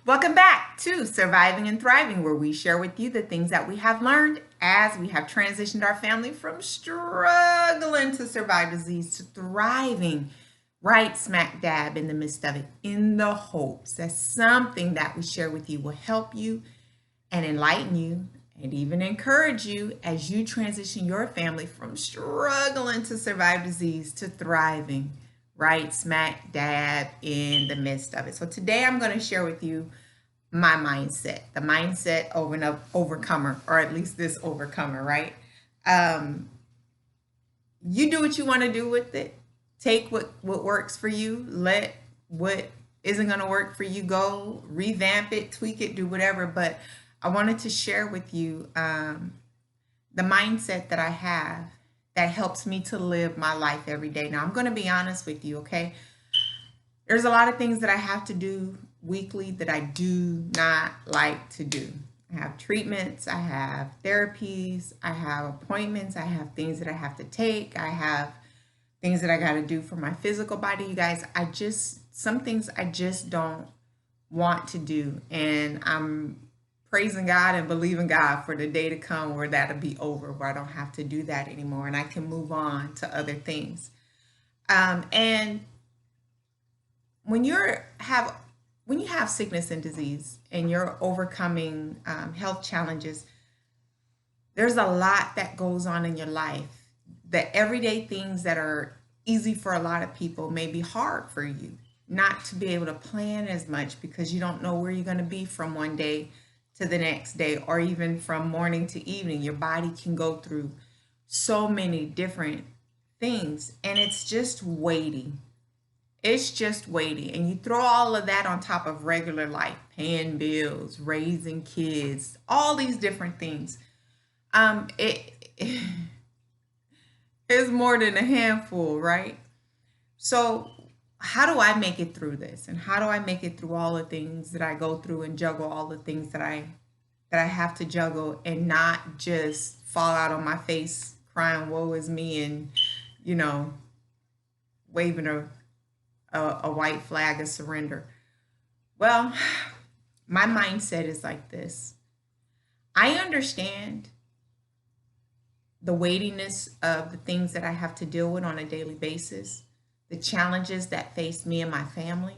Welcome back to Surviving and Thriving, where we share with you the things that we have learned as we have transitioned our family from struggling to survive disease to thriving right smack dab in the midst of it, in the hopes that something that we share with you will help you and enlighten you and even encourage you as you transition your family from struggling to survive disease to thriving right smack dab in the midst of it. So today I'm going to share with you my mindset, the mindset of an overcomer, or at least this overcomer, right? Um, you do what you want to do with it. Take what works for you. Let what isn't going to work for you go. Revamp it, tweak it, do whatever. But I wanted to share with you the mindset that I have that helps me to live my life every day. Now, I'm going to be honest with you, okay? There's a lot of things that I have to do weekly that I do not like to do. I have treatments, I have therapies, I have appointments, I have things that I have to take, I have things that I got to do for my physical body. You guys, some things I just don't want to do. And I'm praising God and believing God for the day to come where that'll be over, where I don't have to do that anymore and I can move on to other things. And when you have sickness and disease and you're overcoming health challenges, there's a lot that goes on in your life. The everyday things that are easy for a lot of people may be hard for you, not to be able to plan as much because you don't know where you're going to be from one day to the next day, or even from morning to evening. Your body can go through so many different things, and it's just waiting. It's just waiting. And you throw all of that on top of regular life, paying bills, raising kids, all these different things. It is more than a handful, right? So how do I make it through this? And how do I make it through all the things that I go through and juggle all the things that I have to juggle and not just fall out on my face crying, woe is me, and you know, waving a white flag of surrender. Well, my mindset is like this. I understand the weightiness of the things that I have to deal with on a daily basis, the challenges that face me and my family.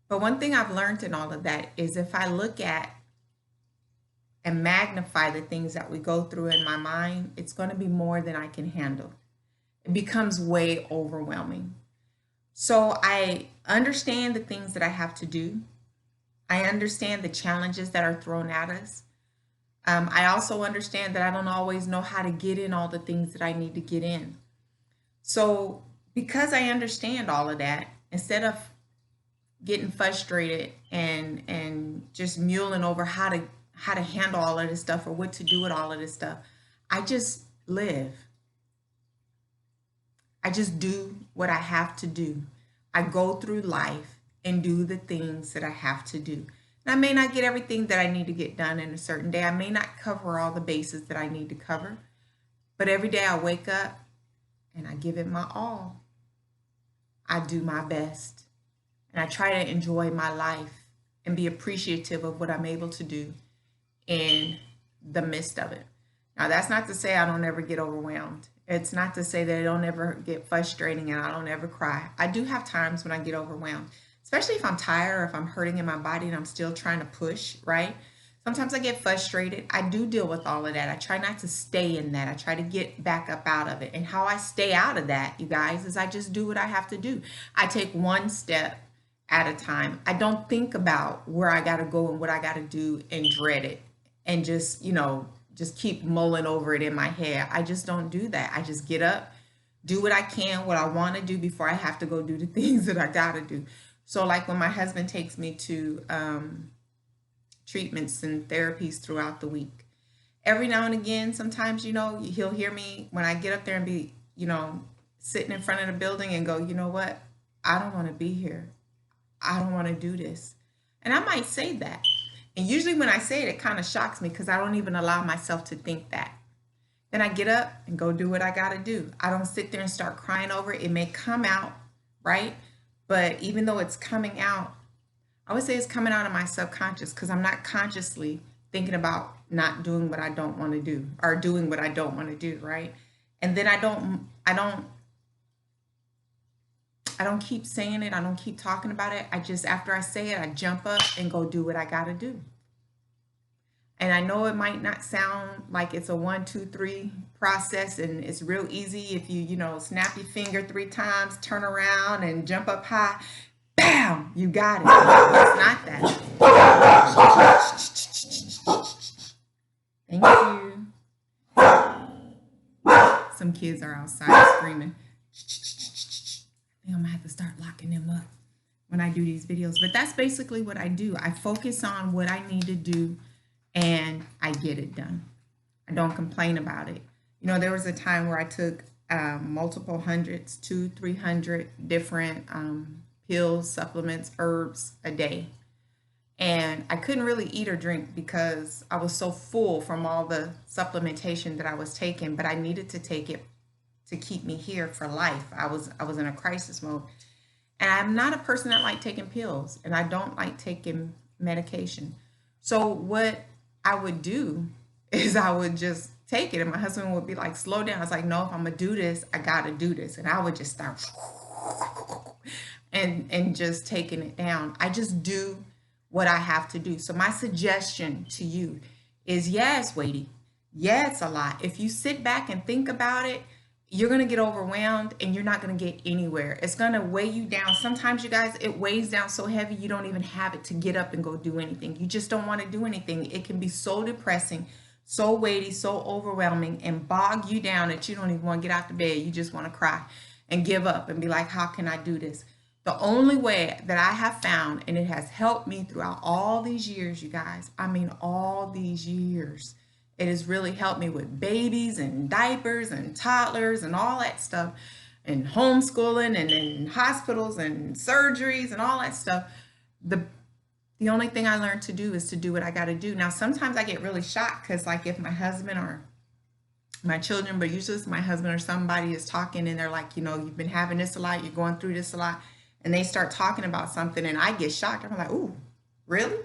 But one thing I've learned in all of that is if I look at and magnify the things that we go through in my mind, it's going to be more than I can handle. It becomes way overwhelming. So I understand the things that I have to do. I understand the challenges that are thrown at us. I also understand that I don't always know how to get in all the things that I need to get in. So because I understand all of that, instead of getting frustrated and just mulling over how to handle all of this stuff or what to do with all of this stuff, I just live. I just do what I have to do. I go through life and do the things that I have to do. And I may not get everything that I need to get done in a certain day. I may not cover all the bases that I need to cover. But every day I wake up and I give it my all. I do my best. And I try to enjoy my life and be appreciative of what I'm able to do in the midst of it. Now, that's not to say I don't ever get overwhelmed. It's not to say that I don't ever get frustrating and I don't ever cry. I do have times when I get overwhelmed, especially if I'm tired or if I'm hurting in my body and I'm still trying to push, right? Sometimes I get frustrated. I do deal with all of that. I try not to stay in that. I try to get back up out of it. And how I stay out of that, you guys, is I just do what I have to do. I take one step at a time. I don't think about where I got to go and what I got to do and dread it and just keep mulling over it in my head. I just don't do that. I just get up, do what I can, what I want to do before I have to go do the things that I got to do. So like when my husband takes me to treatments and therapies throughout the week, every now and again, sometimes, he'll hear me when I get up there and be, sitting in front of the building and go, you know what? I don't want to be here. I don't want to do this. And I might say that. And usually when I say it, it kind of shocks me because I don't even allow myself to think that. Then I get up and go do what I got to do. I don't sit there and start crying over it. It may come out, right? But even though it's coming out, I would say it's coming out of my subconscious because I'm not consciously thinking about not doing what I don't want to do or doing what I don't want to do, right? And then I don't keep saying it. I don't keep talking about it. I just, after I say it, I jump up and go do what I got to do. And I know it might not sound like it's a 1, 2, 3 process and it's real easy if you snap your finger 3 times, turn around and jump up high. Bam! You got it. It's not that. Thank you. Some kids are outside screaming. I think I'm gonna have to start locking them up when I do these videos. But that's basically what I do. I focus on what I need to do and I get it done. I don't complain about it. There was a time where I took multiple hundreds, 200-300 different pills, supplements, herbs a day. And I couldn't really eat or drink because I was so full from all the supplementation that I was taking, but I needed to take it to keep me here for life. I was in a crisis mode. And I'm not a person that like taking pills, and I don't like taking medication. So what I would do is I would just take it, and my husband would be like, slow down. I was like, no, if I'm gonna do this, I gotta do this. And I would just start and just taking it down. I just do what I have to do. So my suggestion to you is, yeah, it's weighty. Yeah, it's a lot. If you sit back and think about it, you're going to get overwhelmed and you're not going to get anywhere. It's going to weigh you down. Sometimes, you guys, it weighs down so heavy you don't even have it to get up and go do anything. You just don't want to do anything. It can be so depressing, so weighty, so overwhelming, and bog you down that you don't even want to get out of bed. You just want to cry and give up and be like, how can I do this? The only way that I have found, and it has helped me throughout all these years, you guys, I mean, all these years, it has really helped me with babies and diapers and toddlers and all that stuff, and homeschooling and in hospitals and surgeries and all that stuff. The only thing I learned to do is to do what I got to do. Now, sometimes I get really shocked because, like, if my husband or my children, but usually it's my husband or somebody is talking and they're like, you've been having this a lot, you're going through this a lot, and they start talking about something and I get shocked. I'm like, ooh, really?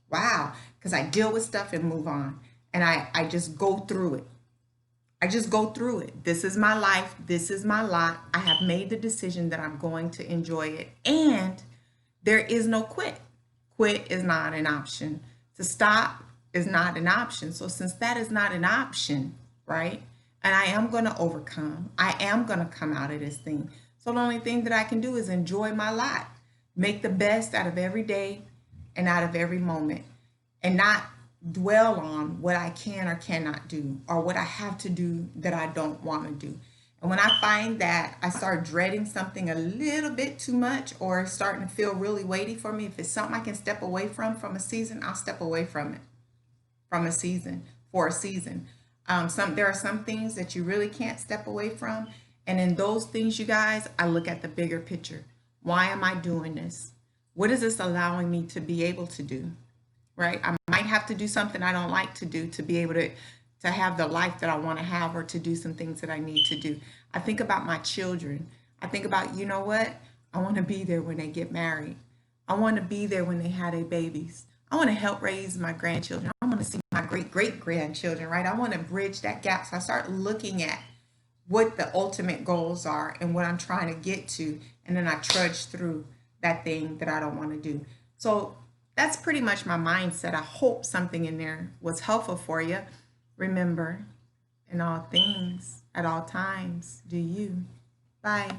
Wow. Because I deal with stuff and move on. And I just go through it. I just go through it. This is my life. This is my lot. I have made the decision that I'm going to enjoy it. And there is no quit. Quit is not an option. To stop is not an option. So since that is not an option, right? And I am going to overcome. I am going to come out of this thing. So the only thing that I can do is enjoy my lot. Make the best out of every day and out of every moment. And not dwell on what I can or cannot do or what I have to do that I don't want to do. And when I find that I start dreading something a little bit too much or starting to feel really weighty for me, if it's something I can step away from a season, I'll step away from it from a season for a season. There are some things that you really can't step away from. And in those things, you guys, I look at the bigger picture. Why am I doing this? What is this allowing me to be able to do? Right? I might have to do something I don't like to do to be able to have the life that I want to have or to do some things that I need to do. I think about my children. I think about, you know what? I want to be there when they get married. I want to be there when they have their babies. I want to help raise my grandchildren. I want to see my great-great-grandchildren, right? I want to bridge that gap. So I start looking at what the ultimate goals are and what I'm trying to get to. And then I trudge through that thing that I don't want to do. So that's pretty much my mindset. I hope something in there was helpful for you. Remember, in all things, at all times, do you. Bye.